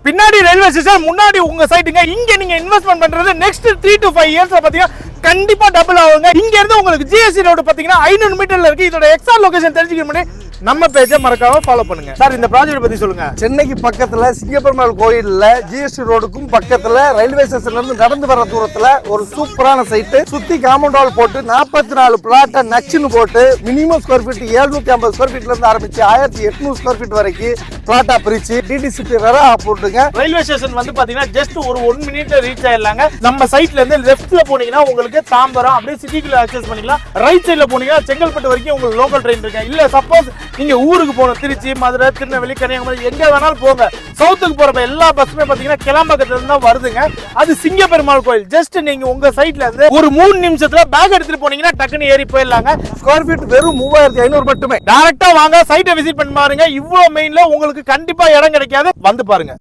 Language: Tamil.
பின்னாடி ரயில்வே ஸ்டேஷன், முன்னாடி உங்க சைட்டுங்க. இங்க நீங்க இன்வெஸ்ட்மெண்ட் பண்றது நெக்ஸ்ட் 3 to 5 இயர்ஸ்ல பாத்தீங்கன்னா கண்டிப்பா டபுள் ஆகுங்க. இங்க இருந்து உங்களுக்கு ஜிஎஸ்டி ரோடு பாத்தீங்கன்னா 500 மீட்டர்ல இருக்கு. இதோட எக்ஸாக்ட் லொகேஷன் தெரிஞ்சுக்க முன்னாடி நம்ம பேஜை மறக்காம ஃபாலோ பண்ணுங்க. சார், இந்த ப்ராஜெக்ட் பத்தி சொல்லுங்க. சென்னைக்கு பக்கத்துல சிங்கப்பெருமாள் கோயில்ல ஜிஎஸ்டி ரோடுக்கும் பக்கத்துல ரயில்வே ஸ்டேஷன்ல இருந்து நடந்து வர தூரத்துல ஒரு சூப்பரான சைட்டு. சுத்தி காம்பவுண்ட் வால் போட்டு 44 பிளாட்டை நச்சுன்னு போட்டு மினிமம் ஸ்கொயர் ஃபீட் 750 ஸ்கொயர் ஃபீட்ல இருந்து ஆரம்பிச்சு 1800 ஸ்கொயர் ஃபீட் வரைக்கும் பிளாட்டா பிரிச்சு டிடிசிபி ரெரா போட்டுங்க. ரயில்வே ஸ்டேஷன் வந்து பாத்தீங்கன்னா ஜஸ்ட் ஒரு 1 மினிட்ல ரீச் ஆயிடலாங்க. நம்ம சைட்ல இருந்து லெஃப்ட்ல போனீங்கன்னா உங்களுக்கு தாம்பரம், அப்படியே சிட்டிக்குள்ள அக்சஸ் பண்ணிக்கலாம். ரைட் சைட்ல போனீங்கன்னா செங்கல்பட்டு வரைக்கும் உங்களுக்கு லோக்கல் ட்ரெயின் இருக்கு. இல்ல சப்போஸ் நீங்க ஊருக்கு போகணும், திருச்சி, மதுரை, திருநெல்வேலி, கன்னியாகுமரி எங்க வேணாலும் போங்க. சவுத்துக்கு போறப்ப எல்லா பஸ்ஸுமே பாத்தீங்கன்னா கிளம்பக்கத்துல இருந்து தான் வருதுங்க. அது சிங்கப்பெருமாள் கோயில். ஜஸ்ட் நீங்க உங்க சைட்ல இருந்து ஒரு 3 நிமிஷத்துல பேக் எடுத்துட்டு போனீங்கன்னா டக்குன்னு ஏறி போயிடலாங்க. ஸ்கொயர் ஃபீட் வெறும் 3500 மட்டுமே. டைரக்டா வாங்க, சைட்டை விசிட் பண்ணி பாருங்க. இவ்வளவு மெயின்ல உங்களுக்கு கண்டிப்பா இடம் கிடைக்காது, வந்து பாருங்க.